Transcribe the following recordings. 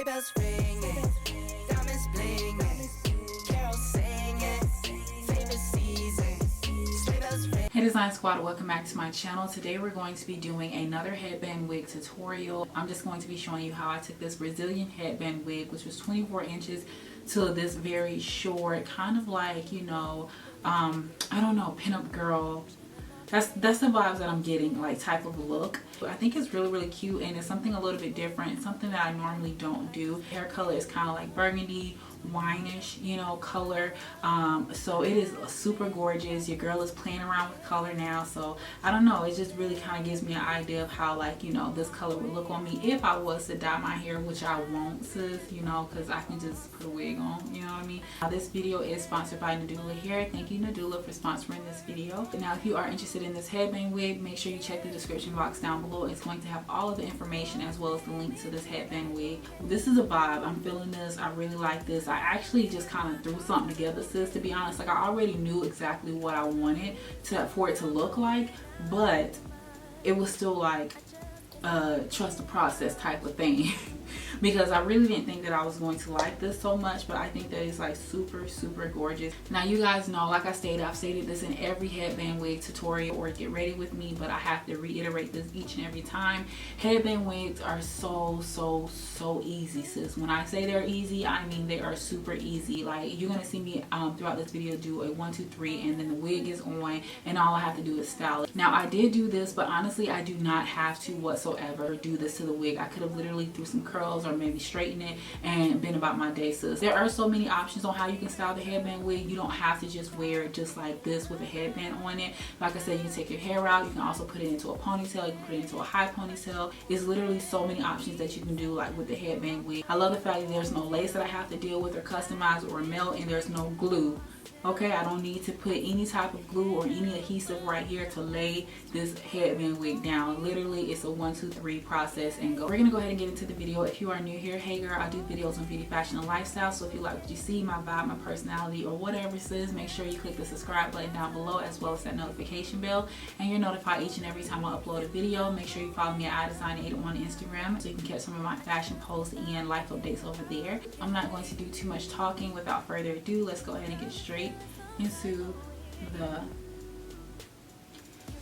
sleigh bells ringing, diamonds blinging, carols singing, favorite season, sleigh bells ringing. Hey Design Squad, welcome back to my channel. Today we're going to be doing another headband wig tutorial. I'm just going to be showing you how I took this Brazilian headband wig, which was 24 inches, to this very short, kind of like, you know, I don't know, pinup girl. That's the vibes that I'm getting, like, type of look. I think it's really cute, and it's something a little bit different, something that I normally don't do. Hair color is kind of like burgundy, wineish, you know, color. So it is super gorgeous. Your girl is playing around with color now, so I don't know, it just really kind of gives me an idea of how, like, you know, this color would look on me if I was to dye my hair, which I won't, sis, you know, because I can just put a wig on, you know what I mean. This video is sponsored by Nadula Hair. Thank you, Nadula, for sponsoring this video. Now, if you are interested in this headband wig, make sure you check the description box down below. It's going to have all of the information as well as the link to this headband wig. This is a vibe. I'm feeling this. I really like this. I actually just kind of threw something together, sis, to be honest. Like, I already knew exactly what I wanted for it to look like, but it was still like trust the process type of thing. Because I really didn't think that I was going to like this so much, but I think that it's like super gorgeous. Now, you guys know, like I stated, I've stated this in every headband wig tutorial or get ready with me, but I have to reiterate this each and every time. Headband wigs are so easy, sis. When I say they're easy, I mean they are super easy. Like, you're gonna see me throughout this video do a 1 2 3, and then the wig is on, and all I have to do is style it. Now, I did do this, but honestly, I do not have to whatsoever do this to the wig. I could have literally threw some curls or maybe straighten it and been about my day, sis. There are so many options on how you can style the headband wig. You don't have to just wear it just like this with a headband on it. Like I said, you can take your hair out. You can also put it into a ponytail. You can put it into a high ponytail. It's literally so many options that you can do, like with the headband wig. I love the fact that there's no lace that I have to deal with or customize or melt, and there's no glue. Okay, I don't need to put any type of glue or any adhesive right here to lay this headband wig down. Literally, it's a 1 2 3 process and go. We're gonna go ahead and get into the video. If you are new here, hey girl, I do videos on beauty, fashion, and lifestyle. So if you like what you see, my vibe, my personality, or whatever it says, make sure you click the subscribe button down below, as well as that notification bell, and you're notified each and every time I upload a video. Make sure you follow me at iDESIGN8 on Instagram so you can catch some of my fashion posts and life updates over there. I'm not going to do too much talking. Without further ado, let's go ahead and get straight into the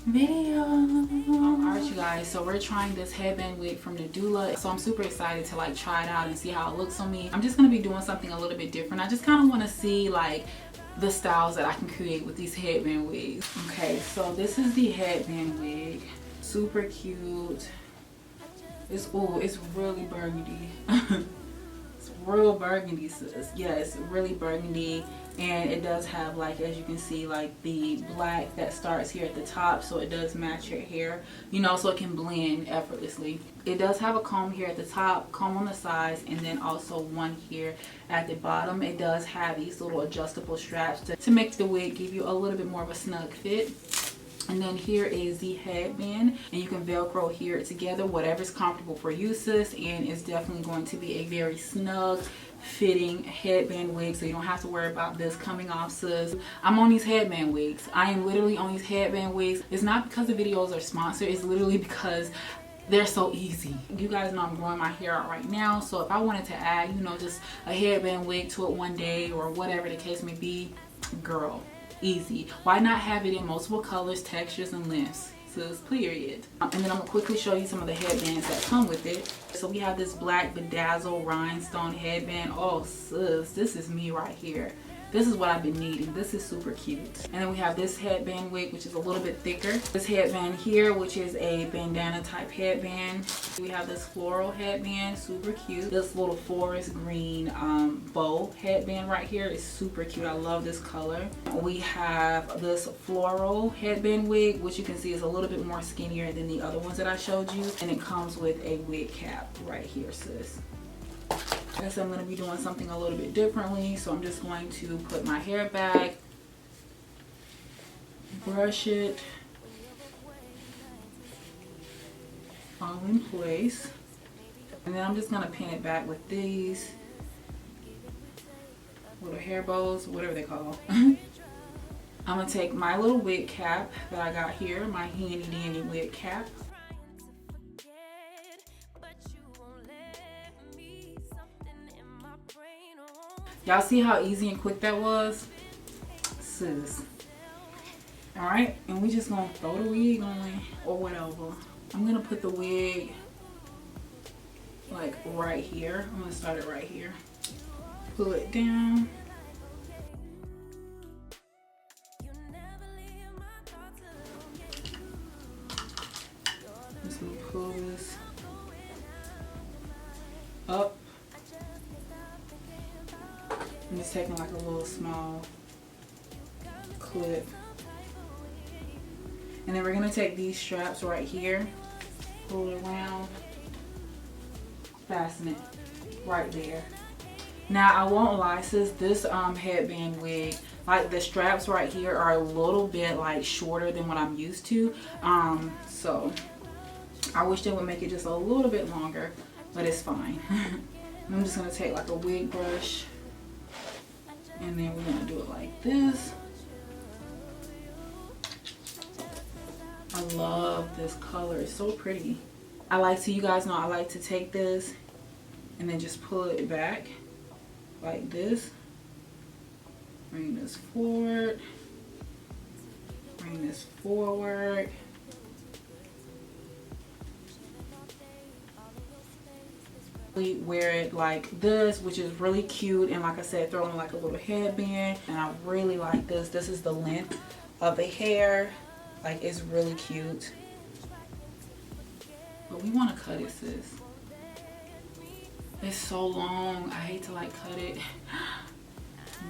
video. Alright, you guys, so we're trying this headband wig from Nadula, so I'm super excited to like try it out and see how it looks on me. I'm just gonna be doing something a little bit different. I just kind of want to see like the styles that I can create with these headband wigs. Okay, so this is the headband wig. Super cute. It's really burgundy. It's real burgundy, sis. Yeah, it's really burgundy. And it does have, like, as you can see, like the black that starts here at the top, so it does match your hair, you know, so it can blend effortlessly. It does have a comb here at the top, comb on the sides, and then also one here at the bottom. It does have these little adjustable straps to make the wig give you a little bit more of a snug fit. And then here is the headband, and you can velcro here together, whatever's comfortable for you, sis. And it's definitely going to be a very snug fitting headband wig, so you don't have to worry about this coming off, sis. I'm on these headband wigs. I am literally on these headband wigs. It's not because the videos are sponsored, it's literally because they're so easy. You guys know I'm growing my hair out right now, so if I wanted to add, you know, just a headband wig to it one day or whatever the case may be, girl, easy. Why not have it in multiple colors, textures, and lengths, sis, period. And then I'm gonna quickly show you some of the headbands that come with it. So we have this black bedazzle rhinestone headband. Oh sis, this is me right here. This is what I've been needing. This is super cute. And then we have this headband wig, which is a little bit thicker. This headband here, which is a bandana type headband. We have this floral headband, super cute. This little forest green bow headband right here is super cute. I love this color. We have this floral headband wig, which you can see is a little bit more skinnier than the other ones that I showed you. And it comes with a wig cap right here, sis. I guess I'm going to be doing something a little bit differently, so I'm just going to put my hair back, brush it all in place, and then I'm just going to pin it back with these little hair bows, whatever they call. I'm going to take my little wig cap that I got here, my handy dandy wig cap. Y'all see how easy and quick that was? Sis. Alright, and we just gonna throw the wig on or whatever. I'm gonna put the wig like right here. I'm gonna start it right here. Pull it down. Just gonna pull this up. I'm just taking like a little small clip. And then we're gonna take these straps right here, pull it around, fasten it right there. Now I won't lie, sis, this headband wig, like the straps right here are a little bit like shorter than what I'm used to. So I wish they would make it just a little bit longer, but it's fine. I'm just gonna take like a wig brush, and then we're gonna do it like this. I love this color, it's so pretty. I like to, you guys know I like to take this and then just pull it back like this. Bring this forward, bring this forward. Wear it like this, which is really cute, and like I said, throw in like a little headband. And I really like this. This is the length of the hair. Like, it's really cute. But we want to cut it, sis. It's so long. I hate to like cut it.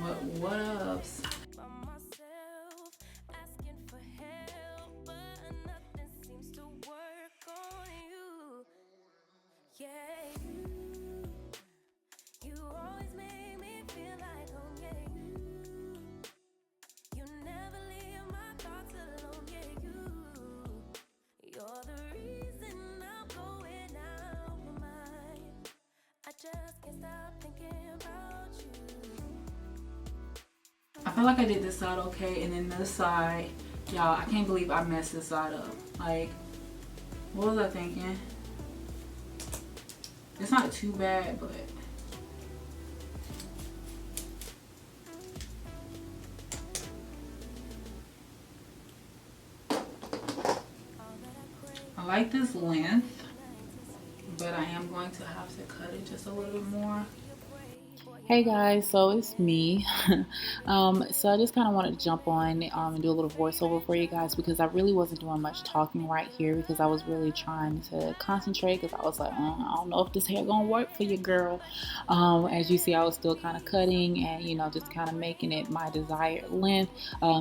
But what ups? I feel like I did this side okay, and then this side, y'all, I can't believe I messed this side up. Like, what was I thinking? It's not too bad, but I like this length, but I am going to have to cut it just a little bit more. Hey guys, so it's me. So I just kind of wanted to jump on and do a little voiceover for you guys, because I really wasn't doing much talking right here, because I was really trying to concentrate, because I was like, I don't know if this hair gonna work for you, girl. As you see, I was still kind of cutting and, you know, just kind of making it my desired length.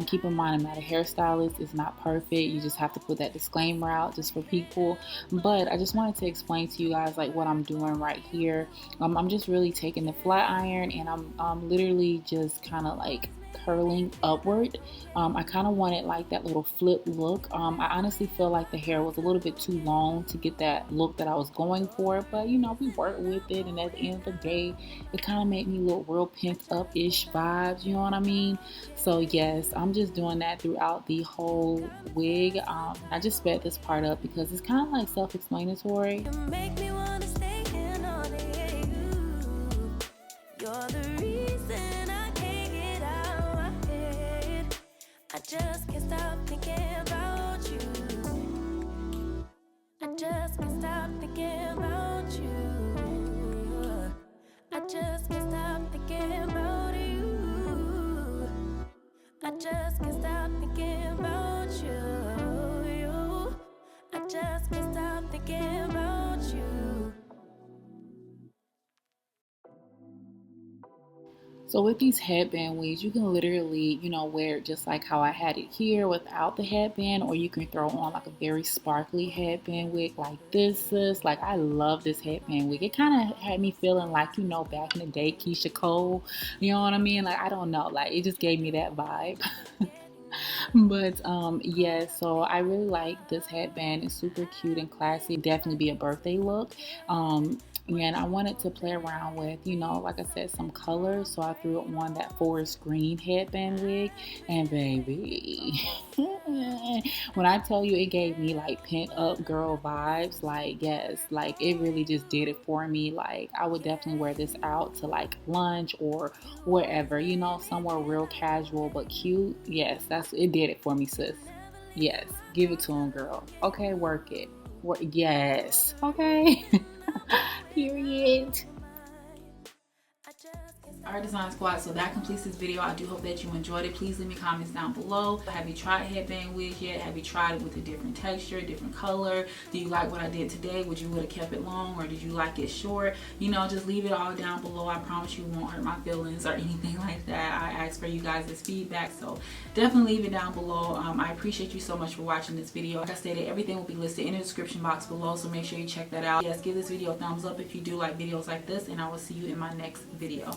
Keep in mind, I'm not a hairstylist. It's not perfect. You just have to put that disclaimer out just for people. But I just wanted to explain to you guys like what I'm doing right here. I'm just really taking the flat iron, and I'm literally just kind of like curling upward. I kind of wanted like that little flip look. I honestly feel like the hair was a little bit too long to get that look that I was going for, but you know, we worked with it, and at the end of the day, it kind of made me look real pent up ish vibes, you know what I mean? So yes, I'm just doing that throughout the whole wig. I just sped this part up because it's kind of like self-explanatory. You're the reason I can't get out my head. I just can't stop thinking about you. I just can't stop thinking about you. I just can't stop thinking about you. I just can't stop thinking about you. I just can't stop thinking about you. So with these headband wigs, you can literally, you know, wear it just like how I had it here without the headband, or you can throw on like a very sparkly headband wig like this, sis. Like, I love this headband wig. It kind of had me feeling like, you know, back in the day, Keisha Cole, you know what I mean? Like, I don't know, like it just gave me that vibe. But yeah, so I really like this headband. It's super cute and classy. Definitely be a birthday look. And I wanted to play around with, you know, like I said, some colors. So I threw on that forest green headband wig. And baby, when I tell you it gave me like pent up girl vibes, like, yes, like it really just did it for me. Like, I would definitely wear this out to like lunch or wherever, you know, somewhere real casual but cute. Yes, it did it for me, sis. Yes, give it to him, girl. Okay, work it. Yes. Okay. Period. Alright, Design Squad, so that completes this video. I do hope that you enjoyed it. Please leave me comments down below. Have you tried headband wigs yet? Have you tried it with a different texture, different color? Do you like what I did today? Would you would have kept it long, or did you like it short? You know, just leave it all down below. I promise you won't hurt my feelings or anything like that. I ask for you guys' feedback, so definitely leave it down below. I appreciate you so much for watching this video. Like I stated, everything will be listed in the description box below, so make sure you check that out. Yes, give this video a thumbs up if you do like videos like this, and I will see you in my next video.